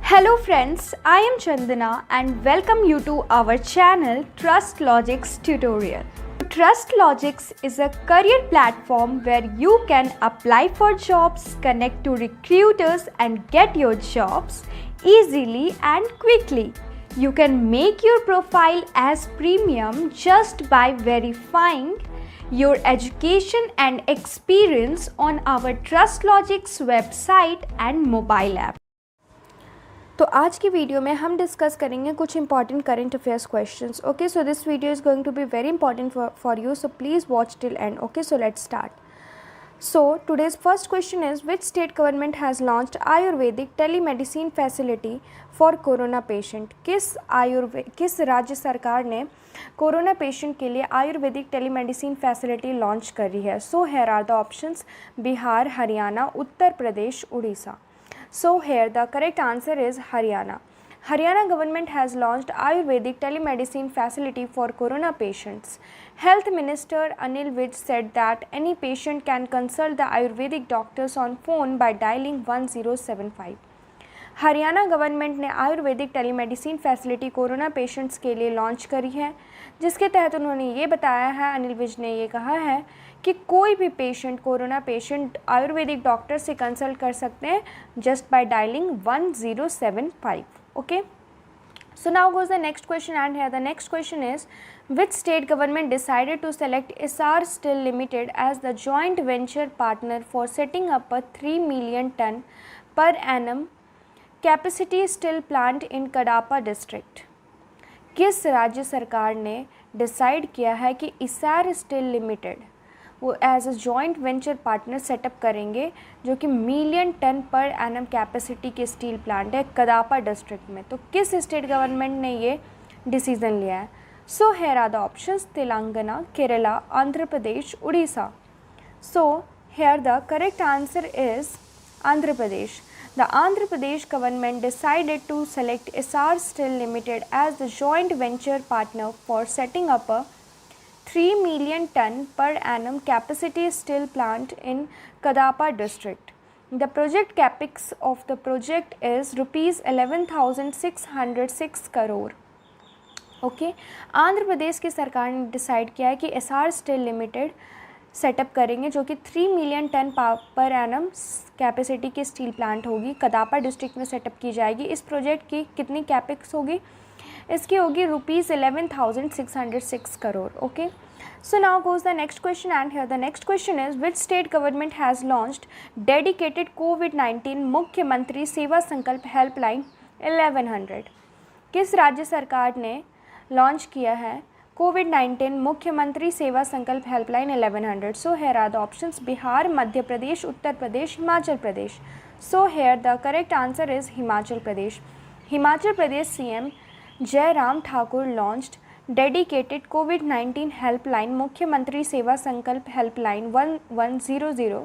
Hello friends, I am Chandana and welcome you to our channel Trust Logics tutorial. Trust Logics is a career platform where you can apply for jobs, connect to recruiters and get your jobs easily and quickly. You can make your profile as premium just by verifying your education and experience on our Trust Logics website and mobile app. तो आज की video में हम discuss करेंगे कुछ important current affairs questions. Okay, so this video is going to be very important for you, so please watch till end. Okay, so let's start. So today's first question is which state government has launched ayurvedic telemedicine facility for corona patient. किस राज्य सरकार ने corona patient के लिए Ayurvedic telemedicine facility launch करी है? So here are the options: Bihar, Haryana, Uttar Pradesh, Orissa. So here the correct answer is Haryana. Haryana government has launched Ayurvedic telemedicine facility for corona patients. Health Minister Anil Vij said that any patient can consult the Ayurvedic doctors on phone by dialing 1075. Haryana government ने Ayurvedic telemedicine facility corona patients के लिए launch करी है, जिसके तहत उन्होंने ये बताया है, अनिल विज ने ये कहा है कि कोई भी patient, corona patient ayurvedic doctor से कंसल्ट कर सकते हैं just by dialing 1075. Okay, so now goes the next question and here the next question is which state government decided to select Essar Steel Limited as the joint venture partner for setting up a 3 million ton per annum capacity steel plant in Kadapa district. किस राज्य सरकार ने decide किया है कि Essar steel limited वो as a joint venture partner setup करेंगे जो कि million ton per annum capacity के स्टील प्लांट है कडापा डिस्ट्रिक्ट में? तो किस स्टेट गवर्नमेंट ने ये डिसीजन लिया है? So here are the options: Telangana, Kerala, Andhra Pradesh, Orissa. So here the correct answer is Andhra Pradesh. The Andhra Pradesh government decided to select Essar Steel Limited as the joint venture partner for setting up a 3 million ton per annum capacity steel plant in Kadapa district. The project capex of the project is rupees 11,606 crore. Okay, Andhra Pradesh की सरकार ने decide किया है कि SR steel limited setup करेंगे जो कि 3 million ton per annum capacity की स्टील प्लांट होगी, कदापा डिस्ट्रिक्ट में सेटअप की जाएगी. इस प्रोजेक्ट की कितनी कैपेक्स होगी? इसकी होगी rupees 11,606 crore. Okay, so now goes the next question and here the next question is which state government has launched dedicated कोविड-19 मुख्यमंत्री सेवा संकल्प हेल्पलाइन 1100. किस राज्य सरकार ने लॉन्च किया है कोविड-19 Mukhyamantri Seva Sankalp helpline 1100? So here are the options: Bihar, Madhya Pradesh, Uttar Pradesh, Himachal Pradesh. So here the correct answer is Himachal Pradesh. Himachal Pradesh CM Jairam Thakur launched dedicated कोविड-19 helpline Mukhyamantri Seva Sankalp helpline 1100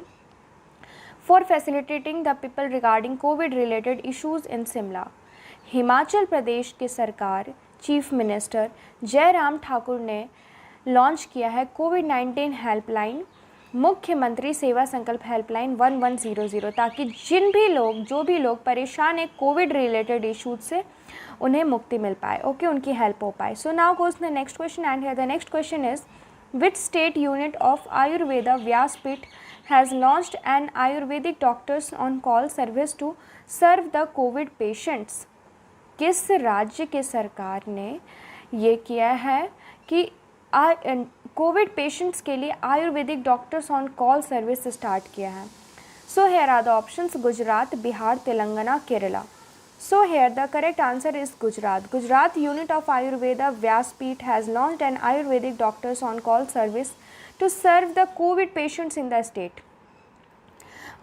for facilitating the people regarding covid related issues in Shimla. Himachal Pradesh की सरकार, चीफ मिनिस्टर जयराम ठाकुर ने लॉन्च किया है कोविड-19 हेल्पलाइन मुख्यमंत्री सेवा संकल्प हेल्पलाइन 1100 ताकि जो भी लोग परेशान हैं कोविड रिलेटेड इशूज से, उन्हें मुक्ति मिल पाए. ओके, उनकी हेल्प हो पाए. So now goes the next question and here the next question is which state unit of Ayurveda Vyaspeeth has launched an Ayurvedic doctors on call service to serve the covid patients. किस राज्य के सरकार ने ये किया है कि कोविड पेशेंट्स के लिए Ayurvedic doctors on call service start किया है? So here are the options: Gujarat, Bihar, Telangana, Kerala. So here the correct answer is Gujarat. Gujarat unit of Ayurveda Vyaspeeth has launched an Ayurvedic doctors on call service to serve the covid patients in the state.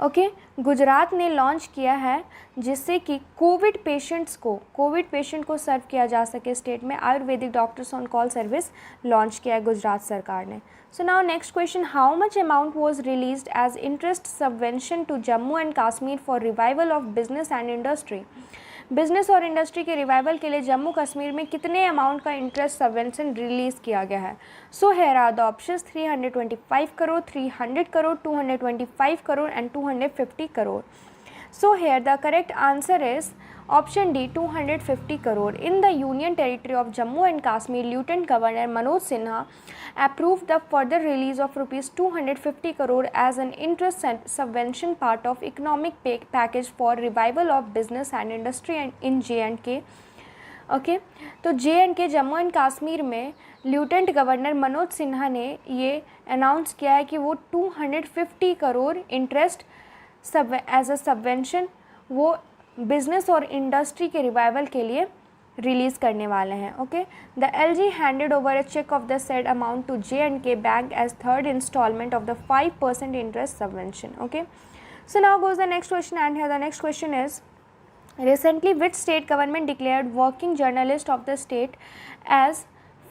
Okay, Gujarat ने launch किया है जिससे कि Covid patient को सर्व किया जा सके state में. Ayurvedic doctors on call service launch किया है गुजरात सरकार ने. So now next question: how much amount was released as interest subvention to Jammu and Kashmir for revival of business and industry. Business और इंडस्ट्री के रिवाइवल के लिए जम्मू कश्मीर में कितने अमाउंट का इंटरेस्ट सबवेंशन रिलीज़ किया गया है? So here are the options: 325 crore, 300 crore, 225 crore and 250 crore. So here the correct answer is option D 250 crore. In the Union Territory of Jammu and Kashmir, Lieutenant Governor Manoj Sinha approved the further release of rupees 250 crore as an interest subvention part of economic package for revival of business and industry in J&K. Okay तो J&K Jammu and Kashmir में lieutenant governor Manoj Sinha ने ये announce किया है कि वो 250 crore interest as a subvention वो business और इंडस्ट्री के रिवाइवल के लिए रिलीज़ करने वाले हैं. Okay the LG handed over a cheque of the said amount to J&K bank as third instalment of the 5% interest subvention. Okay so now goes the next question and here the next question is recently which state government declared working journalists of the state as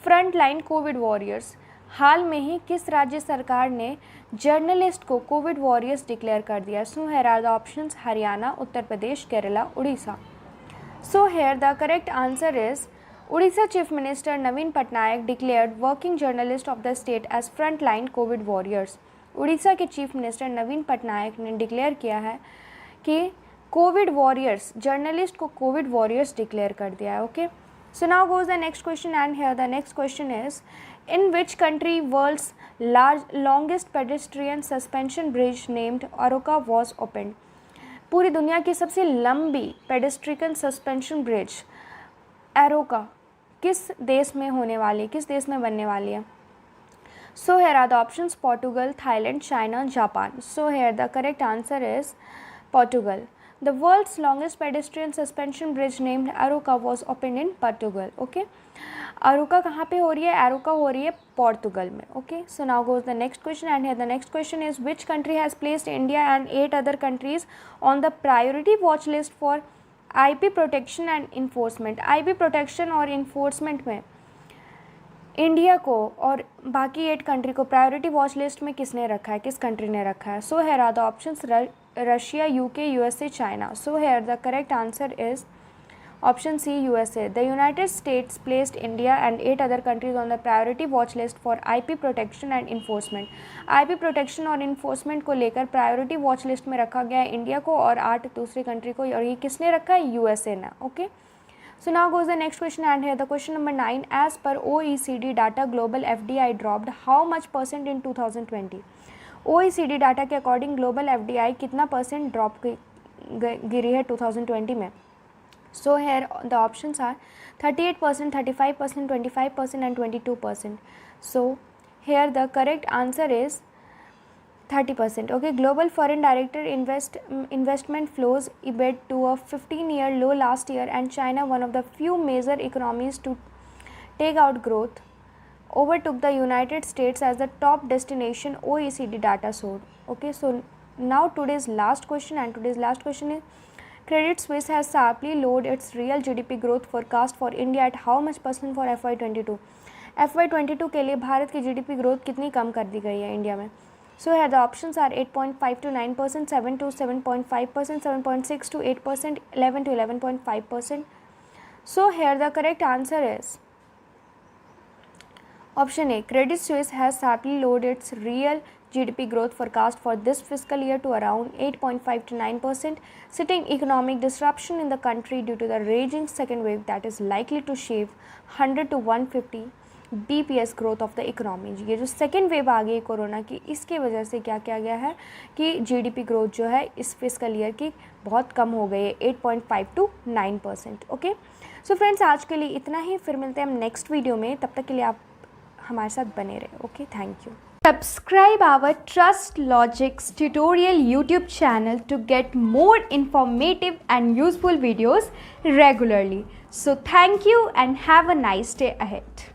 frontline covid warriors. हाल में ही किस राज्य सरकार ने journalist को covid warriors declare कर दिया? So here are the options Haryana, Uttar Pradesh, Kerala, Orissa. So here the correct answer is Orissa chief minister Naveen Patnaik declared working journalist of the state as frontline covid warriors. Orissa के chief minister Naveen Patnaik ने डिक्लेयर किया है कि कोविड वॉरियर्स जर्नलिस्ट को covid warriors declare कर दिया है. Okay so now goes the next question and here the next question is in which country world's longest pedestrian suspension bridge named Arouca was opened. पूरी दुनिया की सबसे लंबी pedestrian suspension bridge एरोका किस देश में होने वाली है, किस देश में बनने वाली है? So here are the options Portugal, Thailand, China, Japan. So here the correct answer is Portugal. The world's longest pedestrian suspension bridge named Aroca was opened in Portugal. Okay, Aroca कहाँ पे हो रही है? Aroca हो रही है पोर्टुगल में. Okay, so now goes the next question and here the next question is which country has placed India and 8 other countries on the priority watch list for IP protection and enforcement. IP protection और enforcement में India को और बाकी 8 country को priority watch list में किसने रखा है, किस कंट्री ने रखा है? So here are the options Russia, UK, USA, China. So here the correct answer is option C USA. The United States placed India and 8 other countries on the priority watch list for IP protection and enforcement. IP protection और enforcement को लेकर priority watch list में रखा गया है India को और 8 दूसरी कंट्री को, और ये किसने रखा है? यूएसए ने. Okay so now goes the next question and here the question number 9. As per OECD data, global FDI dropped how much % in 2020? OECD data के अकॉर्डिंग ग्लोबल FDI कितना % ड्रॉप गिरी है 2020 में? So here the options are 38%, 35%, 25% and 22%. So here the correct answer is 30%. Okay, global foreign direct investment flows ebbed to a 15-year low last year, and China, one of the few major economies to take out growth, overtook the United States as the top destination, OECD data showed. Okay, so now today's last question, and today's last question is Credit Suisse has sharply lowered its real GDP growth forecast for India at how much % for FY22? FY22 के लिए भारत की GDP growth कितनी कम कर दी गई है India में? So here the options are 8.5 to 9%, 7 to 7.5%, 7.6 to 8%, 11 to 11.5%. So here the correct answer is option A. Credit Suisse has sharply lowered its real GDP growth forecast for this fiscal year to around 8.5 to 9%, citing economic disruption in the country due to the raging second wave that is likely to shave 100 to 150 BPS growth of the economy. ये जो second wave आ गई corona की, इसके वजह से क्या किया गया है कि GDP ग्रोथ जो है इस फिस्कल ईयर की बहुत कम हो गई है, 8.5 to 9%. ओके सो फ्रेंड्स, आज के लिए इतना ही. फिर मिलते हैं हम नेक्स्ट वीडियो में. तब तक के लिए आप हमारे साथ बने रहे. Okay, thank you. Subscribe our Trust Logics tutorial YouTube channel to get more informative and useful videos regularly. So thank you and have a nice day ahead.